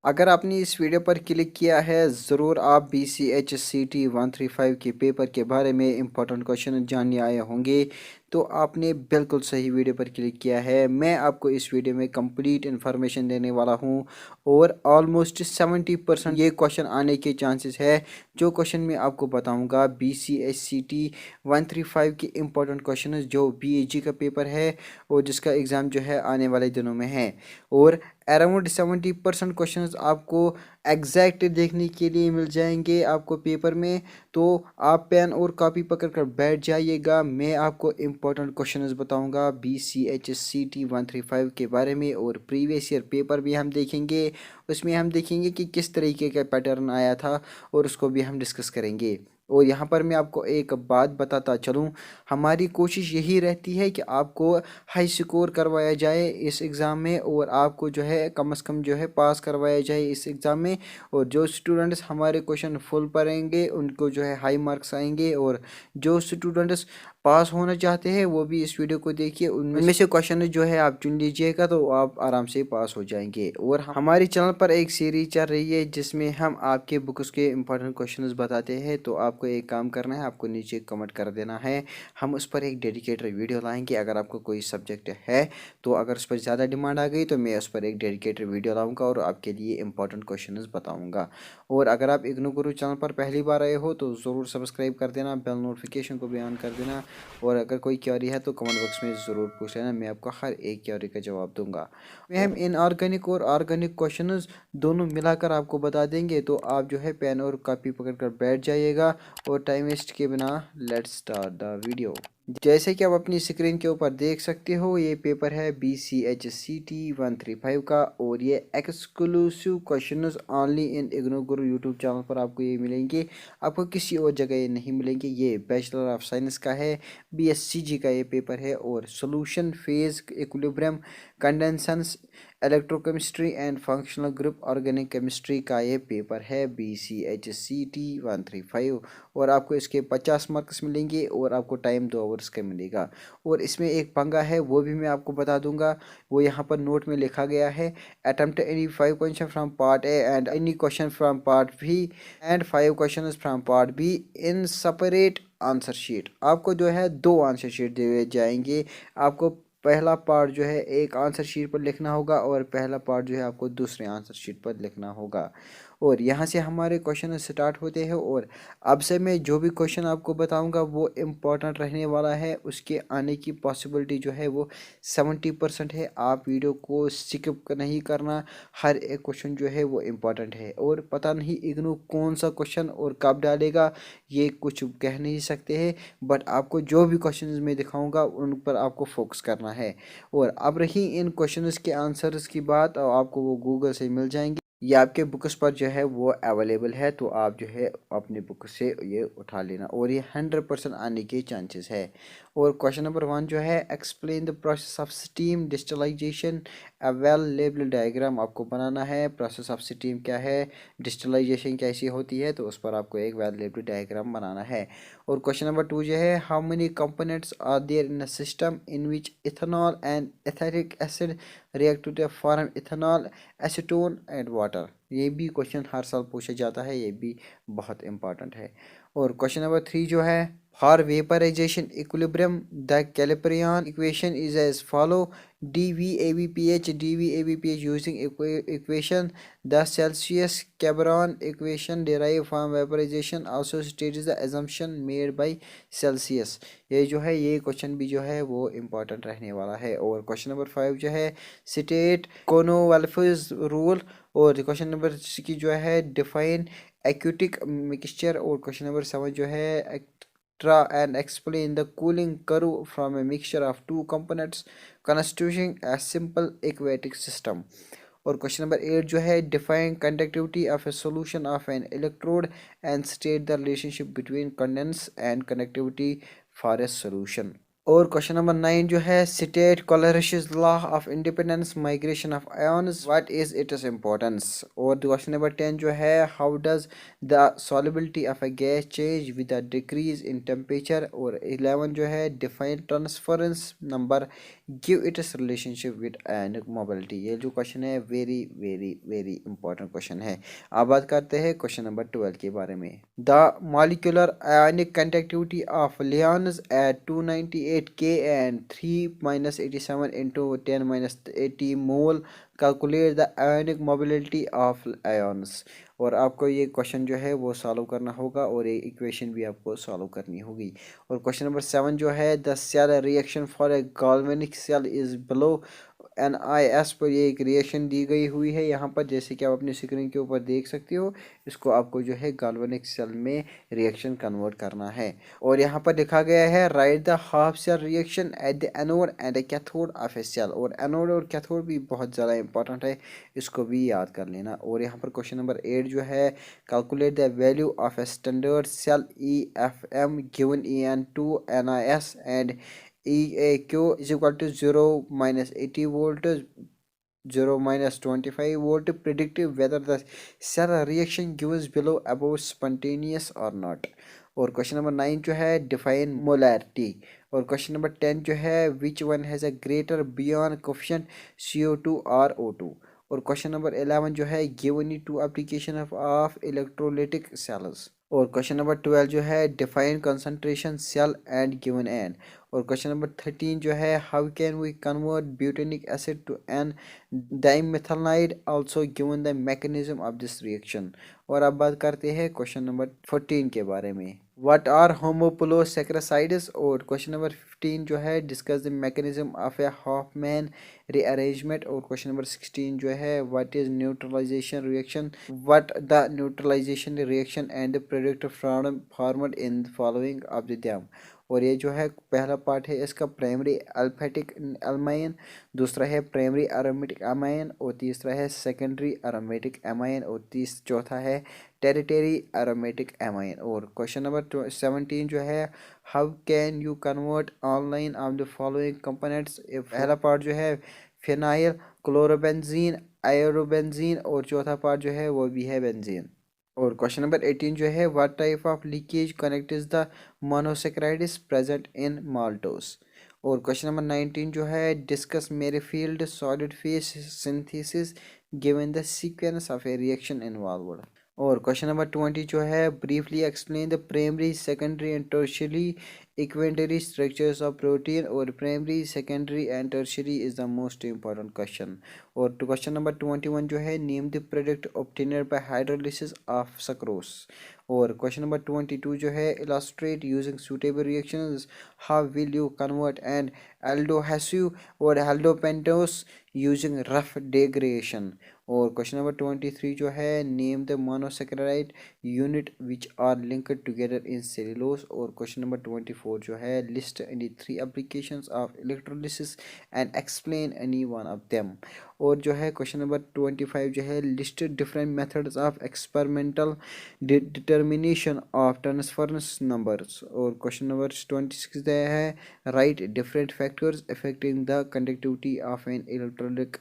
अगर आपने इस वीडियो पर क्लिक किया है, ज़रूर आप BCH CT 135 के पेपर के बारे में इम्पोर्टेंट क्वेश्चन जानने आए होंगे। तो आपने बिल्कुल सही वीडियो पर क्लिक किया है। मैं आपको इस वीडियो में कंप्लीट इन्फॉर्मेशन देने वाला हूं और ऑलमोस्ट 70% ये क्वेश्चन आने के चांसेस है। जो क्वेश्चन मैं आपको बताऊंगा BCH CT 135 के इम्पोर्टेंट क्वेश्चन जो BAG का पेपर है और जिसका एग्ज़ाम जो है आने वाले दिनों में है। और अराउंड 70% क्वेश्चंस आपको एग्जैक्ट देखने के लिए मिल जाएंगे आपको पेपर में। तो आप पेन और कॉपी पकड़ कर बैठ जाइएगा। मैं आपको इम्पोर्टेंट क्वेश्चंस बताऊंगा BCH CT 135 के बारे में और प्रीवियस ईयर पेपर भी हम देखेंगे। उसमें हम देखेंगे कि किस तरीके का पैटर्न आया था और उसको भी हम डिस्कस करेंगे। और यहाँ पर मैं आपको एक बात बताता चलूँ, हमारी कोशिश यही रहती है कि आपको हाई स्कोर करवाया जाए इस एग्ज़ाम में और आपको जो है कम से कम जो है पास करवाया जाए इस एग्ज़ाम में। और जो स्टूडेंट्स हमारे क्वेश्चन फुल पढ़ेंगे उनको जो है हाई मार्क्स आएंगे। और जो स्टूडेंट्स पास होना चाहते हैं वो भी इस वीडियो को देखिए, उनमें से क्वेश्चन जो है आप चुन लीजिएगा तो आप आराम से पास हो जाएंगे। और हमारे चैनल पर एक सीरीज चल रही है जिसमें हम आपके बुक्स के इंपॉर्टेंट क्वेश्चंस बताते हैं। तो आपको एक काम करना है, आपको नीचे कमेंट कर देना है, हम उस पर एक डेडिकेटेड वीडियो लाएंगे। अगर आपको कोई सब्जेक्ट है तो अगर उस पर ज़्यादा डिमांड आ गई तो मैं उस पर एक डेडिकेटेड वीडियो लाऊंगा और आपके लिए इंपॉर्टेंट क्वेश्चंस बताऊंगा। और अगर आप इग्नू गुरु चैनल पर पहली बार आए हो तो ज़रूर सब्सक्राइब कर देना, बेल नोटिफिकेशन को भी ऑन कर देना। और अगर कोई क्वेरी है तो कमेंट बॉक्स में ज़रूर पूछ लेना, मैं आपको हर एक क्वेरी का जवाब दूंगा। में हम इनऑर्गेनिक और ऑर्गेनिक क्वेश्चंस दोनों मिलाकर आपको बता देंगे। तो आप जो है पेन और कॉपी पकड़कर बैठ जाइएगा और टाइम वेस्ट के बिना लेट्स स्टार्ट द वीडियो। जैसे कि आप अपनी स्क्रीन के ऊपर देख सकते हो, ये पेपर है BCH CT 135 का और ये exclusive questions only in IGNOU Guru YouTube channel पर आपको ये मिलेंगे। आपको किसी और जगह ये नहीं मिलेंगे। ये बैचलर ऑफ साइंस का है, BSCG का ये पेपर है और solution phase equilibrium conductance electrochemistry and functional group organic chemistry का ये पेपर है BCH CT 135। और आपको इसके 50 मार्क्स मिलेंगे और आपको टाइम 2 आवर्स का मिलेगा। और इसमें एक पंगा है वो भी मैं आपको बता दूंगा, वो यहाँ पर नोट में लिखा गया है, attempt any 5 question from part A and any question from part B and 5 question from part B in separate answer sheet. आपको जो है 2 आंसर शीट दिए जाएंगे। आपको पहला पार्ट जो है एक आंसर शीट पर लिखना होगा और पहला पार्ट जो है आपको दूसरे आंसर शीट पर लिखना होगा। और यहाँ से हमारे क्वेश्चन स्टार्ट होते हैं। और अब से मैं जो भी क्वेश्चन आपको बताऊंगा वो इम्पोर्टेंट रहने वाला है, उसके आने की पॉसिबिलिटी जो है वो 70% है। आप वीडियो को स्किप नहीं करना, हर एक क्वेश्चन जो है वो इम्पोर्टेंट है। और पता नहीं इग्नू कौन सा क्वेश्चन और कब डालेगा ये कुछ कह नहीं सकते हैं, बट आपको जो भी क्वेश्चन मैं दिखाऊंगा उन पर आपको फोकस करना है। और अब रही इन क्वेश्चंस के आंसर्स की बात, और आपको वो गूगल से मिल जाएंगे, ये आपके बुक्स पर जो है वो अवेलेबल है। तो आप जो है अपने बुक से ये उठा लेना और ये 100% आने के चांसेस है। और क्वेश्चन नंबर 1 जो है, explain the process of steam distillation, a well labelled diagram आपको बनाना है। प्रोसेस ऑफ स्टीम क्या है, डिस्टिलाइजेशन कैसी होती है, तो उस पर आपको एक वेल लेबल्ड डायग्राम बनाना है। और क्वेश्चन नंबर 2 जो है, how many components are there in a system in which ethanol and etheric acid react to form ethanol acetone and water. ये भी क्वेश्चन हर साल पूछा जाता है, ये भी बहुत इंपॉर्टेंट है। और क्वेश्चन नंबर 3 जो है, for vaporization equilibrium the Clapeyron equation is as follow, dVABPH dVABPH using equation the Celsius Cameron equation derived from vaporization also states the assumption made by Celsius। ये जो है ये क्वेश्चन भी जो है वो इम्पोर्टेंट रहने वाला है। और क्वेश्चन नंबर 5 जो है, स्टेट कोनोवाल्फस रूल। और क्वेश्चन नंबर 6 की जो है, डिफाइन एक्यूटिक मिक्सचर। और क्वेश्चन नंबर 7 जो है, try and explain the cooling curve from a mixture of two components constituting a simple aquatic system। और क्वेश्चन नंबर 8 जो है, define conductivity of a solution of an electrode and state the relationship between conductance and conductivity for a solution. और question number 9 जो है state Kohlrausch's law of independence migration of ions what is its importance. और question number 10 जो है how does the solubility of a gas change with a decrease in temperature. और 11 जो है define transference number give its relationship with ionic mobility. ये जो question है very very very important question है। अब बात करते हैं क्वेश्चन नंबर 12 के बारे में। The molecular ionic conductivity of ions at 298 K and 3-87 into 10-80 mole calculate the ionic mobility of ions. और आपको ये क्वेश्चन जो है वो सॉल्व करना होगा और ये इक्वेशन भी आपको सॉल्व करनी होगी। और क्वेश्चन नंबर 7 जो है the cell reaction for a galvanic cell is below NIS पर ये एक रिएक्शन दी गई हुई है यहाँ पर, जैसे कि आप अपनी स्क्रीन के ऊपर देख सकते हो। इसको आपको जो है गाल्वेनिक सेल में रिएक्शन कन्वर्ट करना है। और यहाँ पर लिखा गया है write the half cell reaction at the anode and the cathode of a cell. और एनोड और कैथोड भी बहुत ज़्यादा इंपॉर्टेंट है, इसको भी याद कर लेना। और यहाँ पर क्वेश्चन नंबर 8 जो है calculate the value of a standard cell EFM given EN2 NIS and EAQ is equal to 0 minus 80 volt, 0 minus 25 volt. Predict whether the cell reaction gives below above spontaneous or not. और question number 9 जो है define molarity. और question number 10 जो है which one has a greater बियॉन coefficient CO2 और O2। और question number 11 जो है given to application of electrolytic cells. और क्वेश्चन नंबर 12 जो है define concentration cell and given an. और क्वेश्चन नंबर 13 जो है how can we convert butanoic acid to an डाइमेथाइलाइड also given the mechanism of this reaction. और अब बात करते हैं क्वेश्चन नंबर 14 के बारे में। What are homopolysaccharides. और क्वेश्चन नंबर 15 जो है discuss the mechanism of a Hoffmann rearrangement. और क्वेश्चन नंबर 16 जो है what is neutralization reaction, what the neutralization reaction and the product formed in following of the them. और ये जो है पहला पार्ट है इसका प्राइमरी अल्फेटिक अमाइन, दूसरा है प्राइमरी एरोमेटिक अमाइन, और तीसरा है सेकेंडरी एरोमेटिक अमाइन, और चौथा है टेरिटरी एरोमेटिक अमाइन। और क्वेश्चन नंबर 17 जो है how can you convert online off the following components. पहला पार्ट जो है फिनाइल क्लोरोबेंजीन आयोरोबेंजीन, और चौथा पार्ट जो है वो भी है बेंजीन। और क्वेश्चन नंबर 18 जो है what type of linkage connects the monosaccharides present in maltose. और क्वेश्चन नंबर 19 जो है discuss Merrifield solid phase synthesis given the sequence of a reaction involved. और क्वेश्चन नंबर 20 जो है briefly explain the primary secondary and tertiary quaternary structures of protein. और primary secondary and tertiary is the most important question. और question number 21 जो है name the product obtained bye hydrolysis of sucrose. और question number 22 जो है illustrate using suitable reactions how will you convert an aldohexose और aldopentose using rough डेग्रेडेशन। और question number 23 जो है name the monosaccharide unit which are linked together in cellulose. और question number 24 जो है list any 3 applications of electrolysis and explain any one of them. और जो है क्वेश्चन नंबर 25 जो है list different methods of experimental determination of transference numbers. और question number 26 है write different factors affecting the conductivity of an electrolytic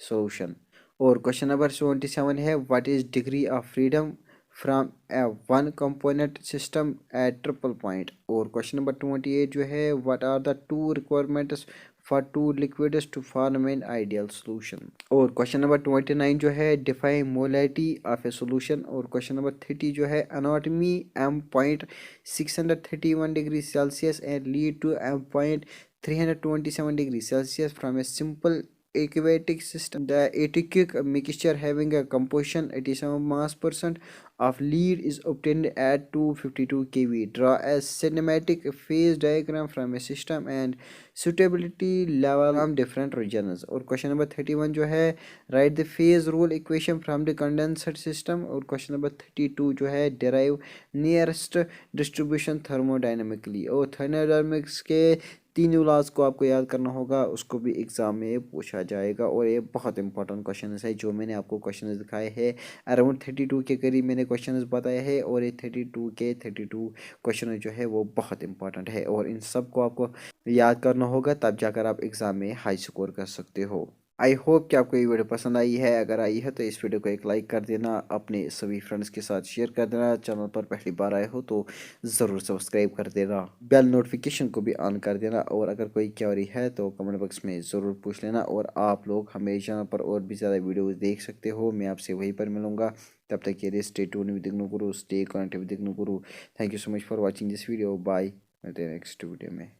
solution. और question number 27 है what is degree of freedom from a one component system at triple point. और question number 28 जो है what are the two requirements for two liquids to form an ideal solution. और question number 29 जो है define molarity of a solution. और question number 30 जो है antimony M point 631 degree Celsius and lead to M point 327 degree Celsius from a simple aquatic system. The aqueous mixture having a composition 87 mass percent of lead is obtained at 252 kV. Draw a cinematic phase diagram from a system and suitability level from different regions. और question number 31 जो है write the phase rule equation from the condensed system. और question number 32 जो है derive nearest distribution thermodynamically. और thermodynamics के तीनों laws को आपको याद करना होगा, उसको भी एग्ज़ाम में पूछा जाएगा। और ये बहुत इंपॉर्टेंट क्वेश्चन है जो मैंने आपको क्वेश्चन दिखाए हैं, अराउंड 32 के करीब मैंने क्वेश्चन बताए हैं। और ये 32 क्वेश्चन जो है वो बहुत इंपॉर्टेंट है और इन सब को आपको याद करना होगा, तब जाकर आप एग्ज़ाम में हाई स्कोर कर सकते हो। आई होप कि आपको ये वीडियो पसंद आई है। अगर आई है तो इस वीडियो को एक लाइक कर देना, अपने सभी फ्रेंड्स के साथ शेयर कर देना। चैनल पर पहली बार आए हो तो ज़रूर सब्सक्राइब कर देना, बेल नोटिफिकेशन को भी ऑन कर देना। और अगर कोई क्वेरी है तो कमेंट बॉक्स में ज़रूर पूछ लेना। और आप लोग हमारे चैनल पर और भी ज़्यादा वीडियोज़ देख सकते हो। मैं आपसे वहीं पर मिलूँगा, तब तक के लिए stay tuned with IGNOU Guru, stay connected with IGNOU Guru. Thank you so much for watching this video. Bye, मिलते हैं नेक्स्ट वीडियो में।